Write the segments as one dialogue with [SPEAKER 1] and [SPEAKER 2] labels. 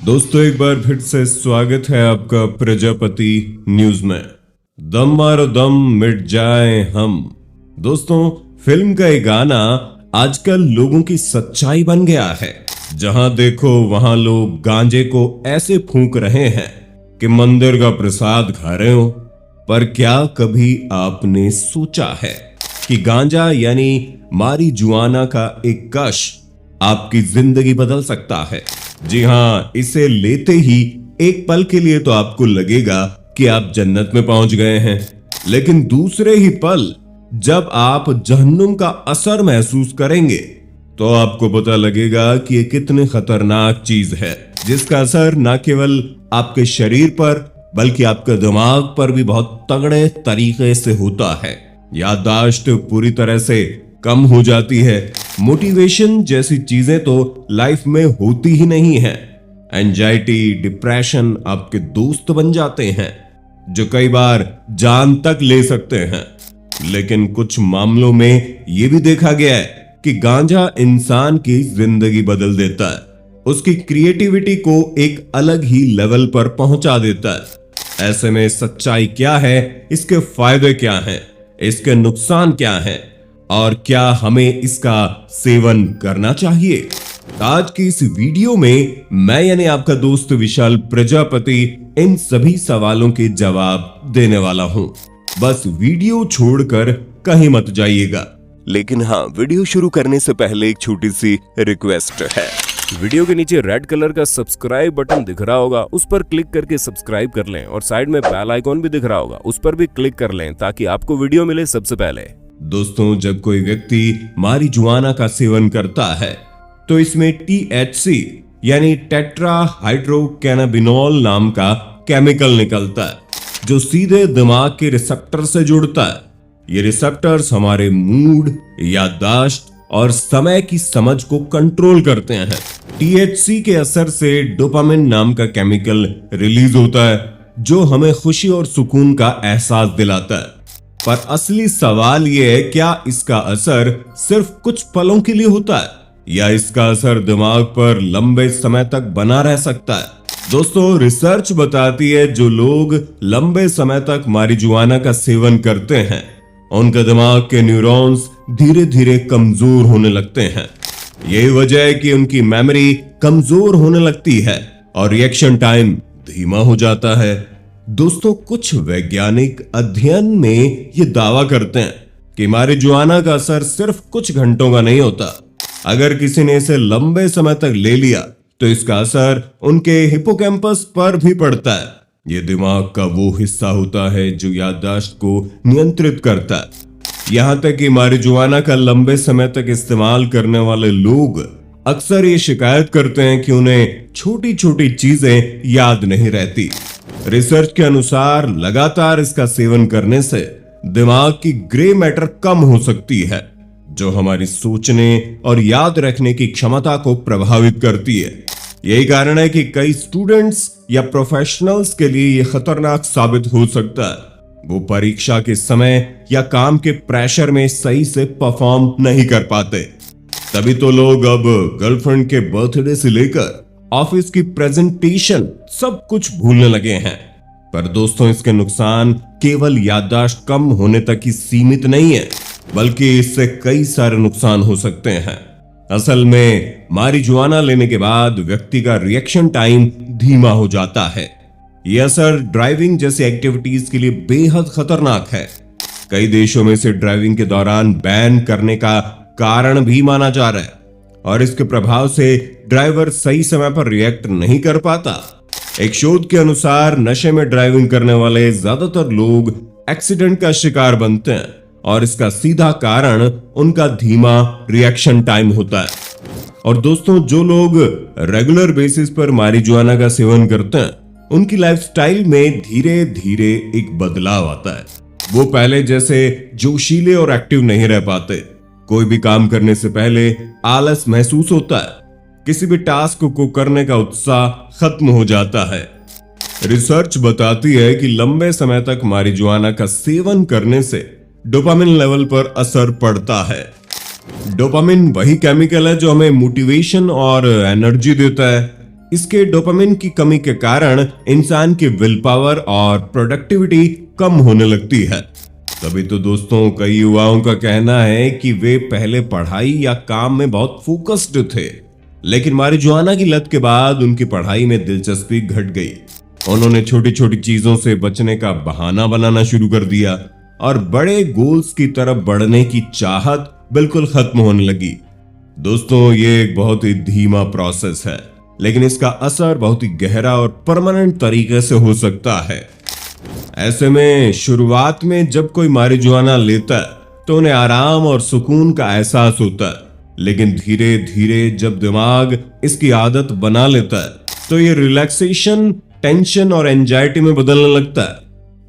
[SPEAKER 1] दोस्तों एक बार फिर से स्वागत है आपका प्रजापति न्यूज में। दम मारो दम मिट जाए हम। दोस्तों फिल्म का एक गाना आजकल लोगों की सच्चाई बन गया है। जहां देखो वहां लोग गांजे को ऐसे फूंक रहे हैं कि मंदिर का प्रसाद खा रहे हो। पर क्या कभी आपने सोचा है कि गांजा यानी मारिजुआना का एक कश आपकी जिंदगी बदल सकता है। जी हाँ, इसे लेते ही एक पल के लिए तो आपको लगेगा कि आप जन्नत में पहुंच गए हैं, लेकिन दूसरे ही पल जब आप जहन्नुम का असर महसूस करेंगे तो आपको पता लगेगा कि ये कितनी खतरनाक चीज है, जिसका असर न केवल आपके शरीर पर बल्कि आपके दिमाग पर भी बहुत तगड़े तरीके से होता है। याददाश्त पूरी तरह से कम हो जाती है। मोटिवेशन जैसी चीजें तो लाइफ में होती ही नहीं है। एंजाइटी, डिप्रेशन आपके दोस्त बन जाते हैं जो कई बार जान तक ले सकते हैं। लेकिन कुछ मामलों में यह भी देखा गया है कि गांजा इंसान की जिंदगी बदल देता है, उसकी क्रिएटिविटी को एक अलग ही लेवल पर पहुंचा देता है। ऐसे में सच्चाई क्या है, इसके फायदे क्या हैं, इसके नुकसान क्या हैं और क्या हमें इसका सेवन करना चाहिए। आज की इस वीडियो में मैं यानी आपका दोस्त विशाल प्रजापति इन सभी सवालों के जवाब देने वाला हूं। बस वीडियो छोड़कर कहीं मत जाइएगा।
[SPEAKER 2] लेकिन हाँ, वीडियो शुरू करने से पहले एक छोटी सी रिक्वेस्ट है। वीडियो के नीचे रेड कलर का सब्सक्राइब बटन दिख रहा होगा, उस पर क्लिक करके सब्सक्राइब कर लें और साइड में बेल आइकॉन भी दिख रहा होगा, उस पर भी क्लिक कर लें ताकि आपको वीडियो मिले सबसे पहले।
[SPEAKER 1] दोस्तों जब कोई व्यक्ति मारिजुआना का सेवन करता है तो इसमें THC यानी टेट्रा हाइड्रोकैनाबिनॉल नाम का केमिकल निकलता है जो सीधे दिमाग के रिसेप्टर से जुड़ता है। ये रिसेप्टर्स हमारे मूड, याददाश्त और समय की समझ को कंट्रोल करते हैं। THC के असर से डोपामिन नाम का केमिकल रिलीज होता है जो हमें खुशी और सुकून का एहसास दिलाता है। पर असली सवाल यह है, क्या इसका असर सिर्फ कुछ पलों के लिए होता है या इसका असर दिमाग पर लंबे समय तक बना रह सकता है। दोस्तों रिसर्च बताती है जो लोग लंबे समय तक मारिजुआना का सेवन करते हैं उनके दिमाग के न्यूरॉन्स धीरे धीरे कमजोर होने लगते हैं। यही वजह है कि उनकी मेमोरी कमजोर होने लगती है और रिएक्शन टाइम धीमा हो जाता है। दोस्तों कुछ वैज्ञानिक अध्ययन में ये दावा करते हैं कि मारिजुआना का असर सिर्फ कुछ घंटों का नहीं होता। अगर किसी ने इसे लंबे समय तक ले लिया तो इसका असर उनके हिपोकैम्पस पर भी पड़ता है। ये दिमाग का वो हिस्सा होता है जो याददाश्त को नियंत्रित करता है। यहां तक कि मारिजुआना का लंबे समय तक इस्तेमाल करने वाले लोग अक्सर ये शिकायत करते हैं कि उन्हें छोटी छोटी चीजें याद नहीं रहती। रिसर्च के अनुसार लगातार इसका सेवन करने से दिमाग की ग्रे मैटर कम हो सकती है जो हमारी सोचने और याद रखने की क्षमता को प्रभावित करती है। यही कारण है कि कई स्टूडेंट्स या प्रोफेशनल्स के लिए यह खतरनाक साबित हो सकता है। वो परीक्षा के समय या काम के प्रेशर में सही से परफॉर्म नहीं कर पाते। तभी तो लोग अब गर्लफ्रेंड के बर्थडे से लेकर ऑफिस की प्रेजेंटेशन सब कुछ भूलने लगे हैं। पर दोस्तों इसके नुकसान केवल याददाश्त कम होने तक ही सीमित नहीं है, बल्कि इससे कई सारे नुकसान हो सकते हैं। असल में मारिजुआना लेने के बाद व्यक्ति का रिएक्शन टाइम धीमा हो जाता है। यह असर ड्राइविंग जैसी एक्टिविटीज के लिए बेहद खतरनाक है। कई देशों में इसे ड्राइविंग के दौरान बैन करने का कारण भी माना जा रहा है और इसके प्रभाव से ड्राइवर सही समय पर रिएक्ट नहीं कर पाता। एक शोध के अनुसार नशे में ड्राइविंग करने वाले ज्यादातर लोग एक्सीडेंट का शिकार बनते हैं और इसका सीधा कारण उनका धीमा रिएक्शन टाइम होता है। और दोस्तों जो लोग रेगुलर बेसिस पर मारिजुआना का सेवन करते हैं उनकी लाइफस्टाइल में धीरे धीरे एक बदलाव आता है। वो पहले जैसे जोशीले और एक्टिव नहीं रह पाते। कोई भी काम करने से पहले आलस महसूस होता है। किसी भी टास्क को करने का उत्साह खत्म हो जाता है। रिसर्च बताती है कि लंबे समय तक मारिजुआना का सेवन करने से डोपामिन लेवल पर असर पड़ता है। डोपामिन वही केमिकल है जो हमें मोटिवेशन और एनर्जी देता है। इसके डोपामिन की कमी के कारण इंसान की विल पावर और प्रोडक्टिविटी कम होने लगती है। तभी तो दोस्तों कई युवाओं का कहना है कि वे पहले पढ़ाई या काम में बहुत फोकस्ड थे, लेकिन मारिजुआना की लत के बाद उनकी पढ़ाई में दिलचस्पी घट गई। उन्होंने छोटी छोटी चीजों से बचने का बहाना बनाना शुरू कर दिया और बड़े गोल्स की तरफ बढ़ने की चाहत बिल्कुल खत्म होने लगी। दोस्तों ये एक बहुत ही धीमा प्रोसेस है, लेकिन इसका असर बहुत ही गहरा और परमानेंट तरीके से हो सकता है। ऐसे में शुरुआत में जब कोई मारिजुआना लेता है तो उन्हें आराम और सुकून का एहसास होता है, लेकिन धीरे धीरे जब दिमाग इसकी आदत बना लेता है तो ये रिलैक्सेशन, टेंशन और एंजाइटी में बदलने लगता है।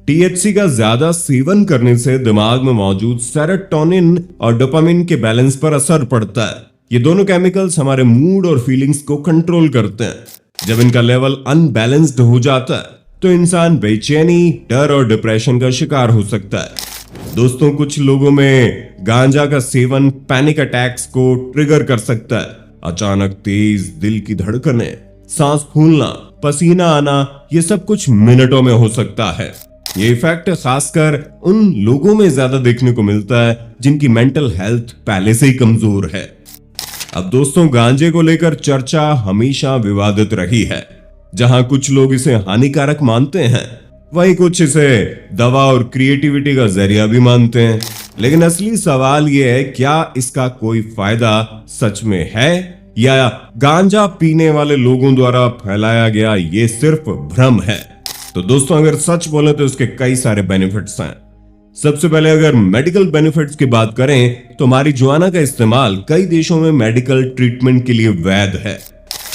[SPEAKER 1] टीएचसी का ज्यादा सेवन करने से दिमाग में मौजूद सेरोटोनिन और डोपामिन के बैलेंस पर असर पड़ता है। ये दोनों केमिकल्स हमारे मूड और फीलिंग्स को कंट्रोल करते हैं। जब इनका लेवल अनबैलेंस्ड हो जाता है तो इंसान बेचैनी, डर और डिप्रेशन का शिकार हो सकता है। दोस्तों कुछ लोगों में गांजा का सेवन पैनिक अटैक्स को ट्रिगर कर सकता है। अचानक तेज दिल की धड़कनें, सांस फूलना, पसीना आना, ये सब कुछ मिनटों में हो सकता है। ये इफेक्ट खासकर उन लोगों में ज्यादा देखने को मिलता है जिनकी मेंटल हेल्थ पहले से ही कमजोर है। अब दोस्तों गांजे को लेकर चर्चा हमेशा विवादित रही है। जहां कुछ लोग इसे हानिकारक मानते हैं, वहीं कुछ इसे दवा और क्रिएटिविटी का जरिया भी मानते हैं। लेकिन असली सवाल यह है, क्या इसका कोई फायदा सच में है या गांजा पीने वाले लोगों द्वारा फैलाया गया ये सिर्फ भ्रम है? तो दोस्तों अगर सच बोले तो इसके कई सारे बेनिफिट्स हैं। सबसे पहले अगर मेडिकल बेनिफिट्स की बात करें तो मारिजुआना का इस्तेमाल कई देशों में मेडिकल ट्रीटमेंट के लिए वैध है।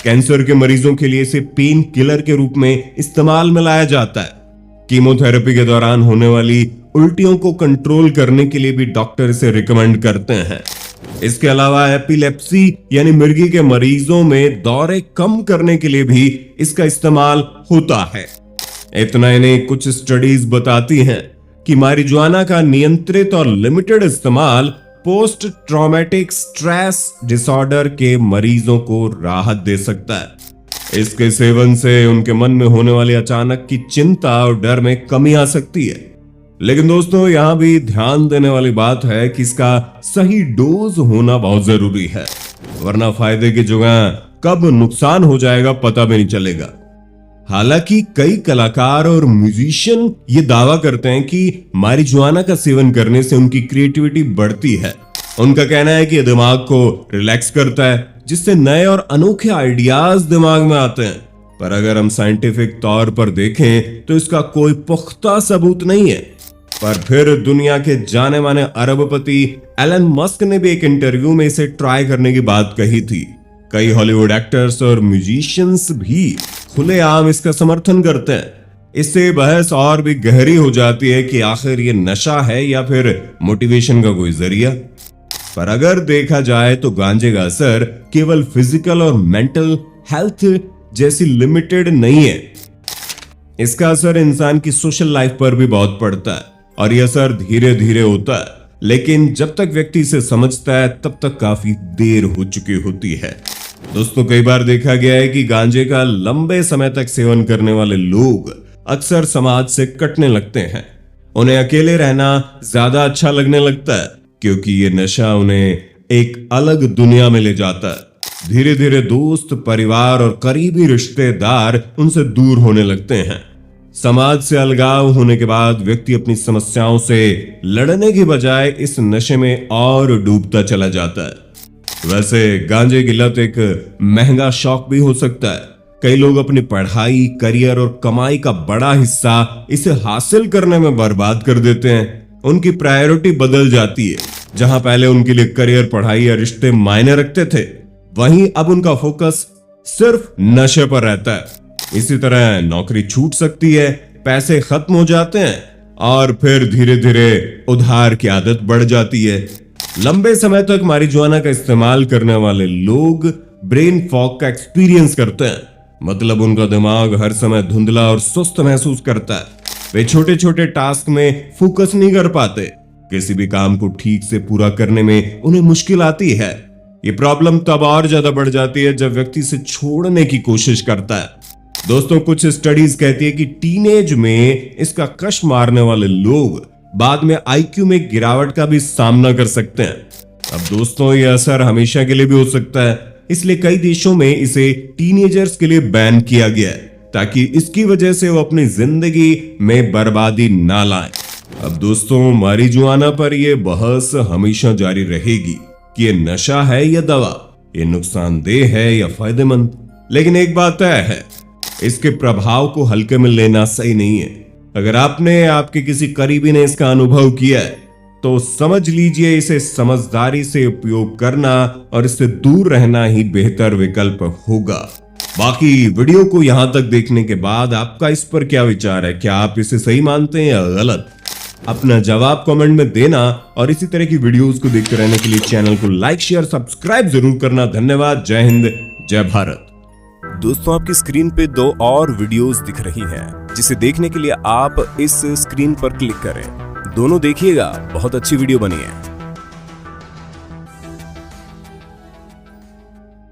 [SPEAKER 1] कैंसर के मरीजों के लिए इसे पेन किलर के रूप में इस्तेमाल में लाया जाता है। कीमोथेरेपी के दौरान होने वाली उल्टियों को कंट्रोल करने के लिए भी डॉक्टर इसे रिकमेंड करते हैं। इसके अलावा एपिलेप्सी यानी मिर्गी के मरीजों में दौरे कम करने के लिए भी इसका इस्तेमाल होता है। इतना ही नहीं, कुछ स्टडीज बताती हैं कि मारिजुआना का नियंत्रित और लिमिटेड इस्तेमाल पोस्ट ट्रॉमेटिक स्ट्रेस डिसऑर्डर के मरीजों को राहत दे सकता है। इसके सेवन से उनके मन में होने वाली अचानक की चिंता और डर में कमी आ सकती है। लेकिन दोस्तों यहां भी ध्यान देने वाली बात है कि इसका सही डोज होना बहुत जरूरी है, वरना फायदे की जगह कब नुकसान हो जाएगा पता भी नहीं चलेगा। हालांकि कई कलाकार और म्यूजिशियन ये दावा करते हैं कि मारिजुआना का सेवन करने से उनकी क्रिएटिविटी बढ़ती है। उनका कहना है कि यह दिमाग को रिलैक्स करता है, जिससे नए और अनोखे आइडियाज दिमाग में आते हैं। पर अगर हम साइंटिफिक तौर पर देखें तो इसका कोई पुख्ता सबूत नहीं है। पर फिर दुनिया के जाने माने अरबपति एलन मस्क ने भी एक इंटरव्यू में इसे ट्राई करने की बात कही थी। कई हॉलीवुड एक्टर्स और म्यूजिशियंस भी खुलेआम इसका समर्थन करते हैं। इससे बहस और भी गहरी हो जाती है कि आखिर ये नशा है या फिर मोटिवेशन का कोई जरिया। पर अगर देखा जाए तो गांजे का असर केवल फिजिकल और मेंटल हेल्थ जैसी लिमिटेड नहीं है। इसका असर इंसान की सोशल लाइफ पर भी बहुत पड़ता है और यह असर धीरे धीरे होता है, लेकिन जब तक व्यक्ति इसे समझता है तब तक काफी देर हो चुकी होती है। दोस्तों कई बार देखा गया है कि गांजे का लंबे समय तक सेवन करने वाले लोग अक्सर समाज से कटने लगते हैं। उन्हें अकेले रहना ज्यादा अच्छा लगने लगता है, क्योंकि ये नशा उन्हें एक अलग दुनिया में ले जाता है। धीरे धीरे दोस्त, परिवार और करीबी रिश्तेदार उनसे दूर होने लगते हैं। समाज से अलगाव होने के बाद व्यक्ति अपनी समस्याओं से लड़ने की बजाय इस नशे में और डूबता चला जाता है। वैसे गांजे की लत एक महंगा शौक भी हो सकता है। कई लोग अपनी पढ़ाई, करियर और कमाई का बड़ा हिस्सा इसे हासिल करने में बर्बाद कर देते हैं। उनकी प्रायोरिटी बदल जाती है। जहां पहले उनके लिए करियर, पढ़ाई या रिश्ते मायने रखते थे, वहीं अब उनका फोकस सिर्फ नशे पर रहता है। इसी तरह नौकरी छूट सकती है, पैसे खत्म हो जाते हैं और फिर धीरे धीरे उधार की आदत बढ़ जाती है। लंबे समय तक मारिजुआना का इस्तेमाल करने वाले लोग ब्रेन फॉग का एक्सपीरियंस करते हैं। मतलब उनका दिमाग हर समय धुंधला और सुस्त महसूस करता है। वे छोटे छोटे टास्क में फोकस नहीं कर पाते। किसी भी काम को ठीक से पूरा करने में उन्हें मुश्किल आती है। ये प्रॉब्लम तब और ज्यादा बढ़ जाती है जब व्यक्ति इसे छोड़ने की कोशिश करता है। दोस्तों, कुछ स्टडीज कहती है कि टीनेज में इसका कश मारने वाले लोग बाद में आईक्यू में गिरावट का भी सामना कर सकते हैं। अब दोस्तों, यह असर हमेशा के लिए भी हो सकता है, इसलिए कई देशों में इसे टीनेजर्स के लिए बैन किया गया है ताकि इसकी वजह से वो अपनी जिंदगी में बर्बादी ना लाएं। अब दोस्तों, मारिजुआना पर यह बहस हमेशा जारी रहेगी कि ये नशा है या दवा, ये नुकसानदेह है या फायदेमंद। लेकिन एक बात तय है, इसके प्रभाव को हल्के में लेना सही नहीं है। अगर आपने आपके किसी करीबी ने इसका अनुभव किया है तो समझ लीजिए इसे समझदारी से उपयोग करना और इससे दूर रहना ही बेहतर विकल्प होगा। बाकी वीडियो को यहां तक देखने के बाद आपका इस पर क्या विचार है? क्या आप इसे सही मानते हैं या गलत? अपना जवाब कमेंट में देना और इसी तरह की वीडियोस को देखते रहने के लिए चैनल को लाइक, शेयर, सब्सक्राइब जरूर करना। धन्यवाद। जय हिंद, जय भारत।
[SPEAKER 2] दोस्तों, आपकी स्क्रीन पे 2 और वीडियोस दिख रही हैं, जिसे देखने के लिए आप इस स्क्रीन पर क्लिक करें। दोनों देखिएगा, बहुत अच्छी वीडियो बनी है।